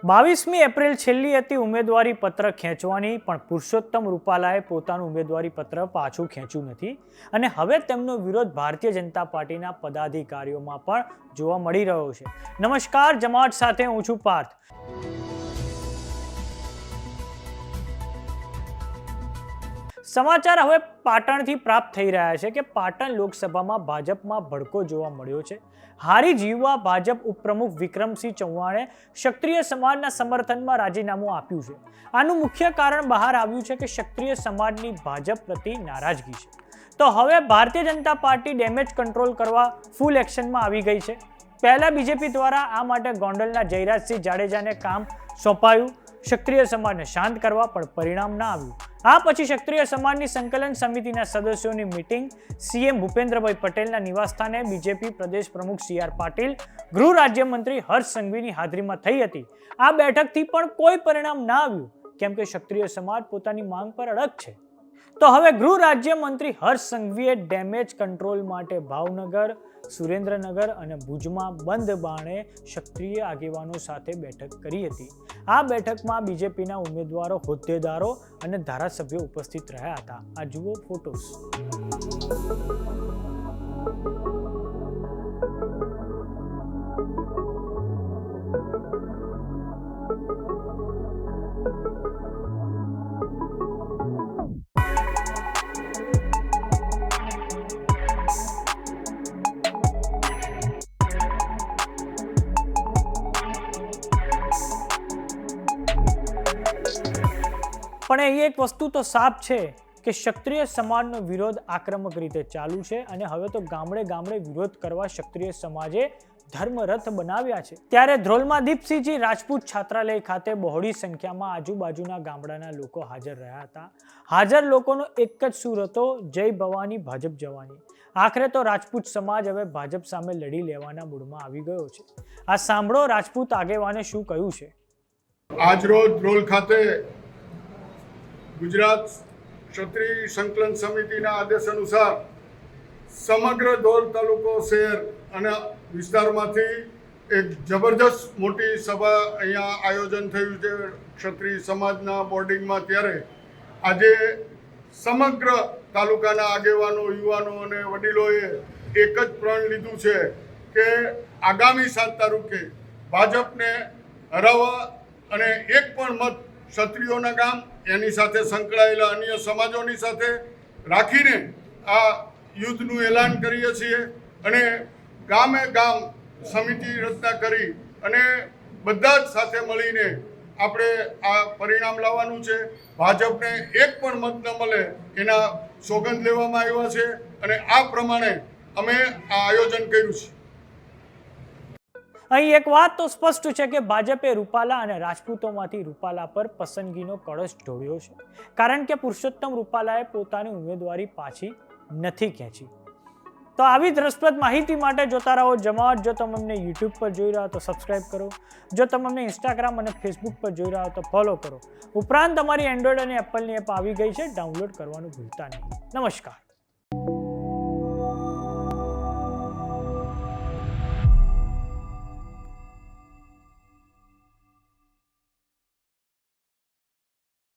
22મી April છેલ્લી હતી ઉમેદવારી પત્ર ખેંચવાની, પણ પુરુષોત્તમ રૂપાલાએ પોતાનું ઉમેદવારી પત્ર પાછું ખેંચ્યું નથી અને હવે તેમનો વિરોધ ભારતીય જનતા પાર્ટીના પદાધિકારીઓમાં પણ જોવા મળી રહ્યો છે. નમસ્કાર, જમાવટ સાથે હું છું પાર્થ. સમાચાર હવે પાટણથી પ્રાપ્ત થઈ રહ્યા છે કે પાટણ લોકસભામાં ભાજપમાં ભડકો જોવા મળ્યો છે. હારી જીવવા ભાજપ ઉપપ્રમુખ વિક્રમસિંહ ચૌહાણે ક્ષત્રિય સમાજના સમર્થનમાં રાજીનામું આપ્યું છે. આનું મુખ્ય કારણ બહાર આવ્યું છે કે ક્ષત્રિય સમાજની ભાજપ પ્રતિ નારાજગી છે. તો હવે Bharatiya Janata party damage control કરવા ફૂલ એક્શનમાં આવી ગઈ છે. પહેલા બીજેપી દ્વારા આ માટે ગોંડલના જયરાજસિંહ જાડેજાને કામ સોંપાયું ક્ષત્રિય સમાજને શાંત કરવા, પણ પરિણામ ના આવ્યું. આ પછી ક્ષત્રિય સમાજની સંકલન સમિતિના સદસ્યોની મીટિંગ સીએમ ભૂપેન્દ્રભાઈ પટેલના નિવાસસ્થાને બીજેપી પ્રદેશ પ્રમુખ CR પાટીલ, ગૃહ રાજ્યમંત્રી હર્ષ સંઘવીની હાજરીમાં થઈ હતી. આ બેઠકથી પણ કોઈ પરિણામ ના આવ્યું, કેમ કે ક્ષત્રિય સમાજ પોતાની માંગ પર અડગ છે. તો હવે ગૃહ રાજ્યમંત્રી હર્ષ સંઘવીએ ડેમેજ કંટ્રોલ માટે ભાવનગર, સુરેન્દ્રનગર અને ભુજમાં બંધ બારણે ક્ષત્રિય આગેવાનો સાથે બેઠક કરી હતી. આ બેઠકમાં બીજેપીના ઉમેદવારો, હોદ્દેદારો અને ધારાસભ્યો ઉપસ્થિત રહ્યા હતા. આ જુઓ ફોટોસ. પણ એ એક વસ્તુ તો સાફ છે કે ક્ષત્રિય સમાજનો વિરોધ આક્રમક રીતે ચાલુ છે અને હવે તો ગામડે ગામડે વિરોધ કરવા ક્ષત્રિય સમાજે ધર્મરથ બનાવ્યા છે. ત્યારે ધ્રોલમાં દીપસિંહજી રાજપૂત છાત્રાલય ખાતે બહોળી સંખ્યામાં આજુબાજુના ગામડાના લોકો હાજર રહ્યા હતા. હાજર લોકોનો એક જ સૂર હતો, જય ભવાની, ભાજપ જવાની. આખરે તો રાજપૂત સમાજ હવે ભાજપ સામે લડી લેવાના મૂડમાં આવી ગયો છે. આ સાંભળો રાજપૂત આગેવાને શું કહ્યું છે. આજરોજ ધ્રોલ ખાતે ગુજરાત ક્ષત્રિય સંકલન સમિતિના આદેશ અનુસાર સમગ્ર ધ્રોલ તાલુકો, શહેર અને વિસ્તારમાંથી એક જબરજસ્ત મોટી સભા અહીંયા આયોજન થયું છે ક્ષત્રિય સમાજના બોર્ડિંગમાં. ત્યારે આજે સમગ્ર તાલુકાના આગેવાનો, યુવાનો અને વડીલોએ એક જ પ્રણ લીધું છે કે આગામી 7 તારીખે ભાજપને હરાવવા અને એક પણ મત ક્ષત્રિયોના ગામ, એની સાથે સંકળાયેલા અન્ય સમાજોની સાથે રાખીને આ યુદ્ધનું એલાન કરીએ છીએ અને ગામે ગામ સમિતિ રચના કરી અને બધા જ સાથે મળીને આપણે આ પરિણામ લાવવાનું છે. ભાજપને એક પણ મત ન મળે એના સોગંદ લેવામાં આવ્યા છે અને આ પ્રમાણે અમે આ આયોજન કર્યું છે. અહીં એક વાત તો સ્પષ્ટ છે કે ભાજપે રૂપાલા અને રાજપૂતોમાંથી રૂપાલા પર પસંદગીનો કળશ ઢોળ્યો છે, કારણ કે પુરુષોત્તમ રૂપાલાએ પોતાની ઉમેદવારી પાછી નથી ખેંચી. તો આવી જ રસપ્રદ માહિતી માટે જોતા રહો જમાવટ. જો તમે અમને YouTube પર જોઈ રહ્યા હો તો સબસ્ક્રાઇબ કરો. જો તમે અમને Instagram અને Facebook પર જોઈ રહ્યા હો તો ફોલો કરો. ઉપરાંત તમારી એન્ડ્રોઈડ અને એપલની એપ આવી ગઈ છે, ડાઉનલોડ કરવાનું ભૂલતા નહીં. નમસ્કાર.